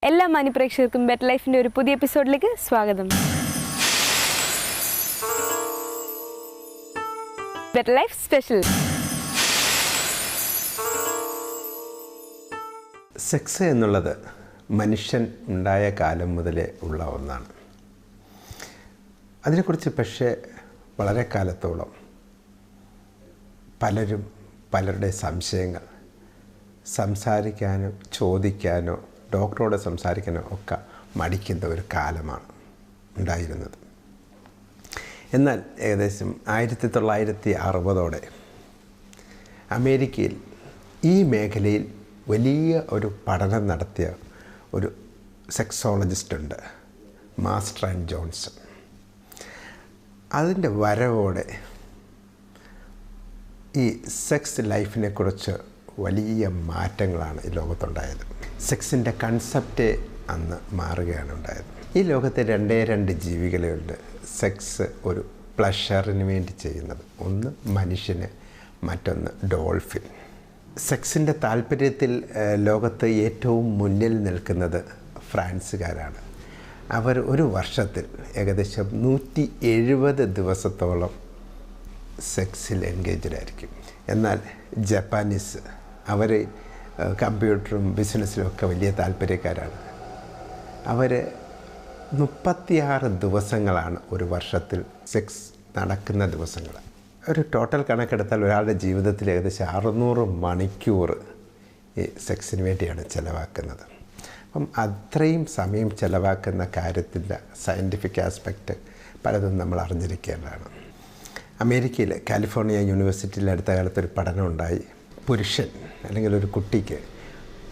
എല്ലാ മാന്യപ്രേക്ഷകർക്കും ബെറ്റർ ലൈഫിൻ്റെ ഒരു പുതിയ എപ്പിസോഡിലേക്ക് സ്വാഗതം. Better life special. സെക്സ് എന്നുള്ളത് മനുഷ്യൻ ഉണ്ടായ കാലം മുതലേ ഉള്ള ഒന്നാണ്. അതിനെക്കുറിച്ച് പക്ഷേ വളരെ കാലത്തോളം പലരും പലരുടെ സംശയങ്ങൾ സംസാരിക്കാനോ ചോദിക്കാനോ ഡോക്ടറോട് സംസാരിക്കാനോ ഒക്കെ മടിക്കുന്ന ഒരു കാലമാണ് ഉണ്ടായിരുന്നത്. എന്നാൽ ഏകദേശം 1960 അമേരിക്കയിൽ ഈ മേഖലയിൽ വലിയ ഒരു പഠനം നടത്തിയ ഒരു സെക്സോളജിസ്റ്റ് ഉണ്ട്, മാസ്റ്റർ ആൻഡ് ജോൺസൺ. അതിൻ്റെ വരവോടെ ഈ സെക്സ് ലൈഫിനെ കുറിച്ച് വലിയ മാറ്റങ്ങളാണ് ഈ ലോകത്തുണ്ടായത്. സെക്സിൻ്റെ കൺസെപ്റ്റ് അന്ന് മാറുകയാണ് ഉണ്ടായത്. ഈ ലോകത്തെ രണ്ട് ജീവികളുണ്ട് സെക്സ് ഒരു പ്ലഷറിന് വേണ്ടി ചെയ്യുന്നത്. ഒന്ന് മനുഷ്യന്, മറ്റൊന്ന് ഡോൾഫിൻ. സെക്സിൻ്റെ താല്പര്യത്തിൽ ലോകത്ത് ഏറ്റവും മുന്നിൽ നിൽക്കുന്നത് ഫ്രാൻസുകാരാണ്. അവർ ഒരു വർഷത്തിൽ ഏകദേശം 170 ദിവസത്തോളം സെക്സിൽ എൻഗേജ്ഡ് ആയിരിക്കും. എന്നാൽ ജപ്പാനീസ് അവർ കമ്പ്യൂട്ടറും ബിസിനസ്സിലും ഒക്കെ വലിയ താല്പര്യക്കാരാണ്. അവർ 36 ദിവസങ്ങളാണ് ഒരു വർഷത്തിൽ സെക്സ് നടക്കുന്ന ദിവസങ്ങൾ. ഒരു ടോട്ടൽ കണക്കെടുത്താൽ ഒരാളുടെ ജീവിതത്തിൽ ഏകദേശം 600 മണിക്കൂർ ഈ സെക്സിന് വേണ്ടിയാണ് ചിലവാക്കുന്നത്. അപ്പം അത്രയും സമയം ചിലവാക്കുന്ന കാര്യത്തിൻ്റെ സയൻറ്റിഫിക് ആസ്പെക്റ്റ് പലതും നമ്മൾ അറിഞ്ഞിരിക്കേണ്ടതാണ്. അമേരിക്കയിൽ കാലിഫോർണിയ യൂണിവേഴ്സിറ്റിയിൽ അടുത്ത കാലത്തൊരു പഠനം ഉണ്ടായി. പുരുഷൻ അല്ലെങ്കിൽ ഒരു കുട്ടിക്ക്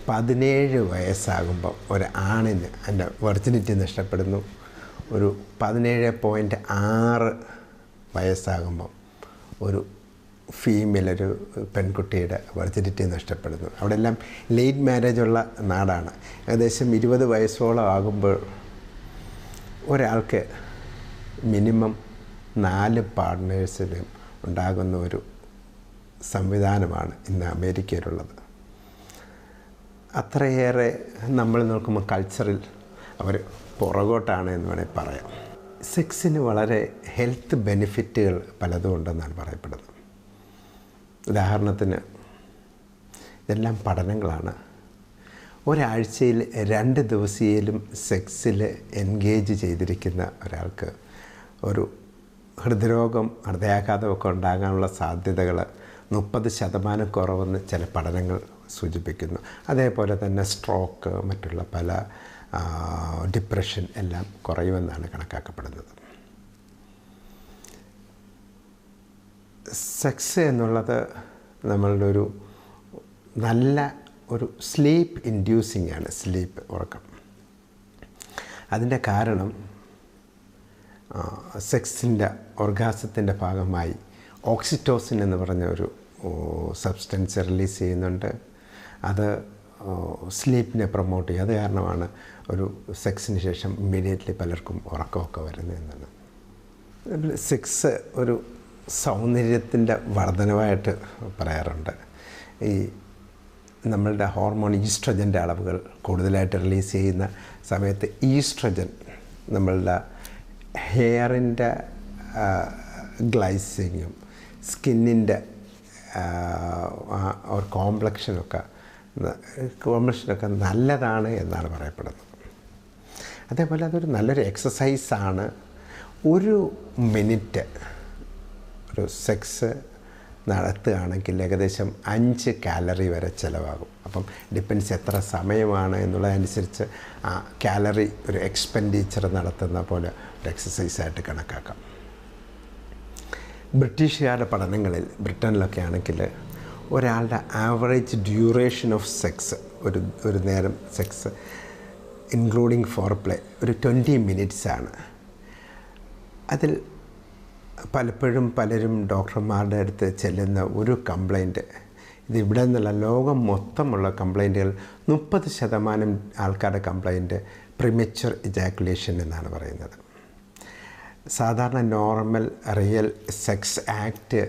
17 വയസ്സാകുമ്പോൾ ഒരു ആണിന് അതിൻ്റെ വെർജിനിറ്റി നഷ്ടപ്പെടുന്നു. ഒരു 17.6 വയസ്സാകുമ്പോൾ ഒരു ഫീമെയിൽ, ഒരു പെൺകുട്ടിയുടെ വെർജിനിറ്റി നഷ്ടപ്പെടുന്നു. അവിടെ എല്ലാം ലേറ്റ് മാരേജുള്ള നാടാണ്. ഏകദേശം 20 വയസ്സോളം ആകുമ്പോൾ ഒരാൾക്ക് മിനിമം 4 പാർട്ട്നേഴ്സിനും ഉണ്ടാകുന്ന ഒരു സംവിധാനമാണ് ഇന്ന് അമേരിക്കയിലുള്ളത്. അത്രയേറെ നമ്മൾ നോക്കുമ്പോൾ കൾച്ചറിൽ അവർ പുറകോട്ടാണ് എന്ന് വേണമെങ്കിൽ പറയാം. സെക്സിന് വളരെ ഹെൽത്ത് ബെനിഫിറ്റുകൾ പലതും ഉണ്ടെന്നാണ് പറയപ്പെടുന്നത്. ഉദാഹരണത്തിന് ഇതെല്ലാം പഠനങ്ങളാണ്. ഒരാഴ്ചയിൽ 2 ദിവസേലും സെക്സിൽ എൻഗേജ് ചെയ്തിരിക്കുന്ന ഒരാൾക്ക് ഒരു ഹൃദ്രോഗം, ഹൃദയാഘാതമൊക്കെ ഉണ്ടാകാനുള്ള സാധ്യതകൾ 30% കുറവെന്ന് ചില പഠനങ്ങൾ സൂചിപ്പിക്കുന്നു. അതേപോലെ തന്നെ സ്ട്രോക്ക്, മറ്റുള്ള പല ഡിപ്രഷൻ എല്ലാം കുറയുമെന്നാണ് കണക്കാക്കപ്പെടുന്നത്. സെക്സ് എന്നുള്ളത് നമ്മളുടെ ഒരു നല്ല ഒരു സ്ലീപ്പ് ഇൻഡ്യൂസിങ് ആണ്, സ്ലീപ്പ്, ഉറക്കം. അതിൻ്റെ കാരണം സെക്സിൻ്റെ ഓർഗാസത്തിൻ്റെ ഭാഗമായി ഓക്സിറ്റോസിൻ എന്ന് പറഞ്ഞ ഒരു സബ്സ്റ്റൻസ് റിലീസ് ചെയ്യുന്നുണ്ട്. അത് സ്ലീപ്പിനെ പ്രൊമോട്ട് ചെയ്യും. അത് കാരണമാണ് ഒരു സെക്സിന് ശേഷം ഇമ്മീഡിയറ്റ്ലി പലർക്കും ഉറക്കമൊക്കെ വരുന്നത് എന്നാണ്. സെക്സ് ഒരു സൗന്ദര്യത്തിൻ്റെ വർധനവായിട്ട് പറയാറുണ്ട്. ഈ നമ്മളുടെ ഹോർമോൺ ഈസ്ട്രജൻ്റെ അളവുകൾ കൂടുതലായിട്ട് റിലീസ് ചെയ്യുന്ന സമയത്ത് ഈസ്ട്രജൻ നമ്മളുടെ ഹെയറിൻ്റെ ഗ്ലൈസിങ്ങും സ്കിന്നിൻ്റെ ഒരു കോംപ്ലക്ഷനൊക്കെ നല്ലതാണ് എന്നാണ് പറയപ്പെടുന്നത്. അതേപോലെ അതൊരു നല്ലൊരു എക്സസൈസാണ്. ഒരു മിനിറ്റ് ഒരു സെക്സ് നടത്തുകയാണെങ്കിൽ ഏകദേശം 5 കാലറി വരെ ചിലവാകും. അപ്പം ഡിപ്പെൻസ് എത്ര സമയമാണ് എന്നുള്ളതനുസരിച്ച് ആ കാലറി ഒരു എക്സ്പെൻഡിച്ചർ നടത്തുന്ന പോലെ ഒരു എക്സസൈസായിട്ട് കണക്കാക്കാം. ബ്രിട്ടീഷുകാരുടെ പഠനങ്ങളിൽ, ബ്രിട്ടനിലൊക്കെ ആണെങ്കിൽ ഒരാളുടെ ആവറേജ് ഡ്യൂറേഷൻ ഓഫ് സെക്സ്, ഒരു നേരം സെക്സ് ഇൻക്ലൂഡിങ് ഫോർ പ്ലേ, ഒരു 20 മിനിറ്റ്സാണ്. അതിൽ പലപ്പോഴും പലരും ഡോക്ടർമാരുടെ അടുത്ത് ചെല്ലുന്ന ഒരു കംപ്ലൈൻറ്റ്, ഇത് ഇവിടെ നിന്നുള്ള ലോകം മൊത്തമുള്ള കംപ്ലൈൻറ്റുകൾ 30% ആൾക്കാരുടെ കംപ്ലൈൻറ്റ് പ്രിമച്വർ ഇജാക്കുലേഷൻ എന്നാണ് പറയുന്നത്. സാധാരണ normal real sex act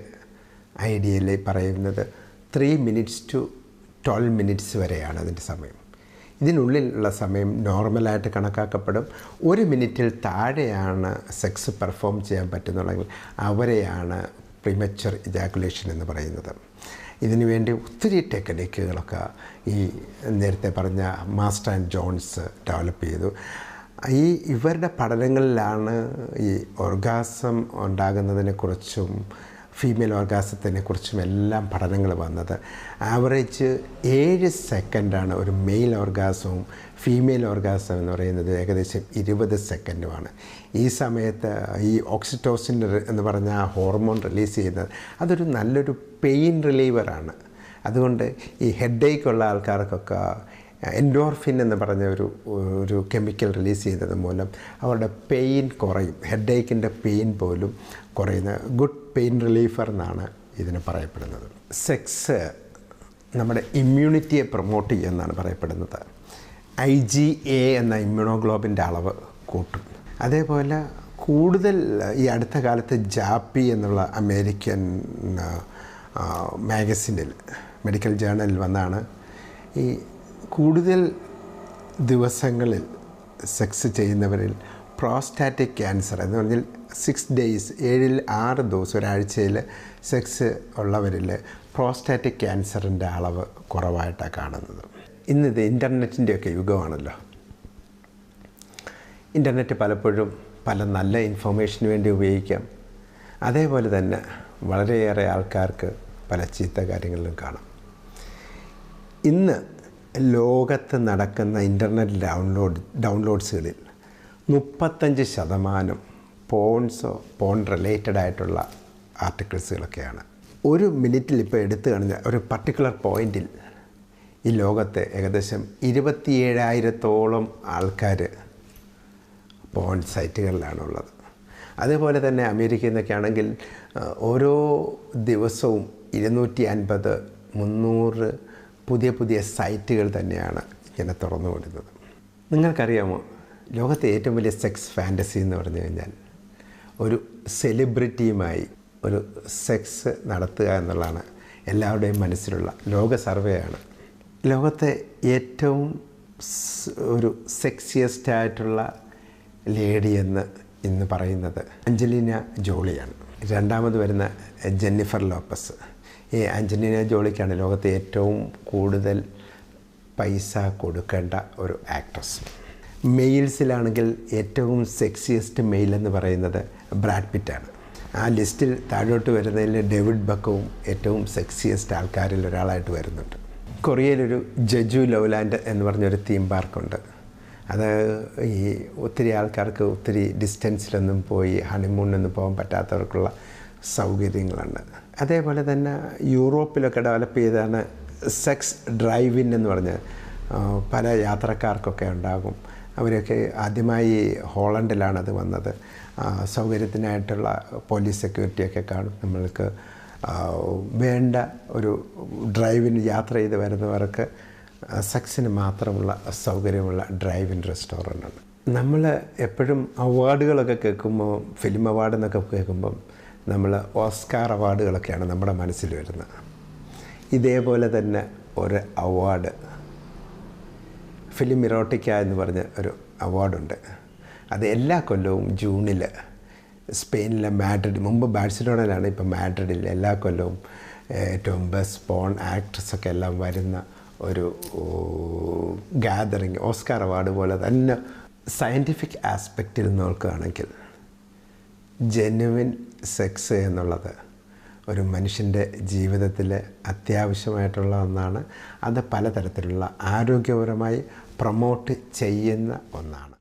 ideally പറയുന്നത് 3 minutes to 12 minutes വരെയാണ് അതിൻ്റെ സമയം. ഇതിനുള്ളിലുള്ള സമയം നോർമലായിട്ട് കണക്കാക്കപ്പെടും. 1 മിനിറ്റിൽ താഴെയാണ് സെക്സ് പെർഫോം ചെയ്യാൻ പറ്റുന്നുണ്ടെങ്കിൽ അവരെയാണ് പ്രീമച്വർ ഇജാക്കുലേഷൻ എന്ന് പറയുന്നത്. ഇതിനു വേണ്ടി ഒത്തിരി ടെക്നിക്കുകളൊക്കെ ഈ നേരത്തെ പറഞ്ഞ മാസ്റ്റർ ആൻഡ് ജോൺസ് ഡെവലപ്പ് ചെയ്തു. ഇവരുടെ പഠനങ്ങളിലാണ് ഈ ഓർഗാസം ഉണ്ടാകുന്നതിനെക്കുറിച്ചും ഫീമെയിൽ ഓർഗാസത്തിനെക്കുറിച്ചും എല്ലാം പഠനങ്ങൾ വന്നത്. ആവറേജ് 7 സെക്കൻഡാണ് ഒരു മെയിൽ ഓർഗാസവും ഫീമെയിൽ ഓർഗാസം എന്ന് പറയുന്നത് ഏകദേശം 20 സെക്കൻഡുമാണ്. ഈ സമയത്ത് ഈ ഓക്സിറ്റോസിൻ എന്ന് പറഞ്ഞ ഹോർമോൺ റിലീസ് ചെയ്യുന്നത് അതൊരു നല്ലൊരു പെയിൻ റിലീവറാണ്. അതുകൊണ്ട് ഈ ഹെഡേക്ക് ഉള്ള ആൾക്കാർക്കൊക്കെ എൻഡോർഫിൻ എന്ന് പറഞ്ഞ ഒരു കെമിക്കൽ റിലീസ് ചെയ്യുന്നത് മൂലം അവരുടെ പെയിൻ കുറയും. ഹെഡേക്കിൻ്റെ പെയിൻ പോലും കുറയുന്ന ഗുഡ് പെയിൻ റിലീഫർ എന്നാണ് ഇതിന് പറയപ്പെടുന്നത്. സെക്സ് നമ്മുടെ ഇമ്മ്യൂണിറ്റിയെ പ്രൊമോട്ട് ചെയ്യുമെന്നാണ് പറയപ്പെടുന്നത്. IgA എന്ന ഇമ്മ്യൂണോഗ്ലോബിൻ്റെ അളവ് കൂട്ടും. അതേപോലെ കൂടുതൽ ഈ അടുത്ത കാലത്ത് ജാപ്പി എന്നുള്ള അമേരിക്കൻ മാഗസിനിൽ മെഡിക്കൽ ജേർണലിൽ വന്നാണ് ഈ കൂടുതൽ ദിവസങ്ങളിൽ സെക്സ് ചെയ്യുന്നവരിൽ പ്രോസ്റ്റാറ്റിക് ക്യാൻസർ എന്ന് പറഞ്ഞാൽ 6 ഡേയ്സ് 7-6 ദിവസം ഒരാഴ്ചയിൽ സെക്സ് ഉള്ളവരിൽ പ്രോസ്റ്റാറ്റിക് ക്യാൻസറിൻ്റെ അളവ് കുറവായിട്ടാണ് കാണുന്നത്. ഇന്നിത് ഇൻ്റർനെറ്റിൻ്റെയൊക്കെ യുഗമാണല്ലോ. ഇൻ്റർനെറ്റ് പലപ്പോഴും പല നല്ല ഇൻഫർമേഷന് വേണ്ടി ഉപയോഗിക്കാം. അതേപോലെ തന്നെ വളരെയേറെ ആൾക്കാർക്ക് പല ചീത്ത കാര്യങ്ങളിലും കാണാം. ഇന്ന് ലോകത്ത് നടക്കുന്ന ഇൻ്റർനെറ്റ് ഡൗൺലോഡ്സുകളിൽ 35% പോൺ റിലേറ്റഡ് ആയിട്ടുള്ള ആർട്ടിക്കിൾസുകളൊക്കെയാണ്. 1 മിനിറ്റിൽ ഇപ്പോൾ എടുത്തു കഴിഞ്ഞ ഒരു പർട്ടിക്കുലർ പോയിൻറ്റിൽ ഈ ലോകത്തെ ഏകദേശം 27,000-ഓളം ആൾക്കാർ പോൺ സൈറ്റുകളിലാണുള്ളത്. അതേപോലെ തന്നെ അമേരിക്കയിൽ നിന്നൊക്കെ ആണെങ്കിൽ ഓരോ ദിവസവും 250-300 പുതിയ സൈറ്റുകൾ തന്നെയാണ് ഇങ്ങനെ തുറന്നു കൊടുക്കുന്നത്. നിങ്ങൾക്കറിയാമോ, ലോകത്തെ ഏറ്റവും വലിയ സെക്സ് ഫാൻറ്റസി എന്ന് പറഞ്ഞു കഴിഞ്ഞാൽ ഒരു സെലിബ്രിറ്റിയുമായി ഒരു സെക്സ് നടത്തുക എന്നുള്ളതാണ് എല്ലാവരുടെയും മനസ്സിലുള്ള ലോക സർവേയാണ്. ലോകത്തെ ഏറ്റവും ഒരു സെക്സിയസ്റ്റ് ആയിട്ടുള്ള ലേഡി എന്ന് ഇന്ന് പറയുന്നത് അഞ്ജലീന ജോളിയാണ്. രണ്ടാമത് വരുന്ന ജെന്നിഫർ ലോപ്പസ്. ഈ അഞ്ജലീന ജോളിക്കാണ് ലോകത്തെ ഏറ്റവും കൂടുതൽ പൈസ കൊടുക്കേണ്ട ഒരു ആക്ട്രസ്. മെയിൽസിലാണെങ്കിൽ ഏറ്റവും സെക്സിയസ്റ്റ് മെയിൽ എന്ന് പറയുന്നത് ബ്രാഡ് പിറ്റാണ്. ആ ലിസ്റ്റിൽ താഴോട്ട് വരുന്നതിൽ ഡേവിഡ് ബക്കവും ഏറ്റവും സെക്സിയസ്റ്റ് ആൾക്കാരിൽ ഒരാളായിട്ട് വരുന്നുണ്ട്. കൊറിയയിലൊരു ജജു ലൗലാൻഡ് എന്ന് പറഞ്ഞൊരു തീം പാർക്കുണ്ട്. അത് ഈ ഒത്തിരി ആൾക്കാർക്ക് ഒത്തിരി ഡിസ്റ്റൻസിലൊന്നും പോയി ഹണിമൂണിനൊന്നും പോകാൻ പറ്റാത്തവർക്കുള്ള സൗകര്യങ്ങളുണ്ട്. അതേപോലെ തന്നെ യൂറോപ്പിലൊക്കെ ഡെവലപ്പ് ചെയ്താണ് സെക്സ് ഡ്രൈവ് ഇൻ എന്ന് പറഞ്ഞ് പല യാത്രക്കാർക്കൊക്കെ ഉണ്ടാകും. അവരൊക്കെ ആദ്യമായി ഹോളണ്ടിലാണ് അത് വന്നത്. സൗകര്യത്തിനായിട്ടുള്ള പോലീസ് സെക്യൂരിറ്റിയൊക്കെ കാണും. നമ്മൾക്ക് വേണ്ട ഒരു ഡ്രൈവിന് യാത്ര ചെയ്ത് വരുന്നവർക്ക് സെക്സിന് മാത്രമുള്ള സൗകര്യമുള്ള ഡ്രൈവ് ഇൻ റെസ്റ്റോറൻ്റ് ഉണ്ട്. നമ്മൾ എപ്പോഴും അവാർഡുകളൊക്കെ കേൾക്കുമ്പോൾ, ഫിലിം അവാർഡ് എന്നൊക്കെ കേൾക്കുമ്പം നമ്മൾ ഓസ്കാർ അവാർഡുകളൊക്കെയാണ് നമ്മുടെ മനസ്സിൽ വരുന്നത്. ഇതേപോലെ തന്നെ ഒരു അവാർഡ് ഫിലിം ഇറോട്ടിക്ക എന്ന് പറഞ്ഞ ഒരു അവാർഡുണ്ട്. അത് എല്ലാ കൊല്ലവും ജൂണിൽ സ്പെയിനിലെ മാഡ്രിഡ്, മുമ്പ് ബാഴ്സലോണയിലാണ്, ഇപ്പോൾ മാഡ്രിഡിൽ എല്ലാ കൊല്ലവും ഏറ്റവും ബെസ്റ്റ് പോൺ ആക്ട്രസൊക്കെ എല്ലാം വരുന്ന ഒരു ഗാദറിങ്, ഓസ്കാർ അവാർഡ് പോലെ തന്നെ. സയൻറ്റിഫിക് ആസ്പെക്റ്റിൽ നോക്കുകയാണെങ്കിൽ ജെന്യുവിൻ സെക്സ് എന്നുള്ളത് ഒരു മനുഷ്യൻ്റെ ജീവിതത്തിൽ അത്യാവശ്യമായിട്ടുള്ള ഒന്നാണ്. അത് പലതരത്തിലുള്ള ആരോഗ്യപരമായി പ്രൊമോട്ട് ചെയ്യുന്ന ഒന്നാണ്.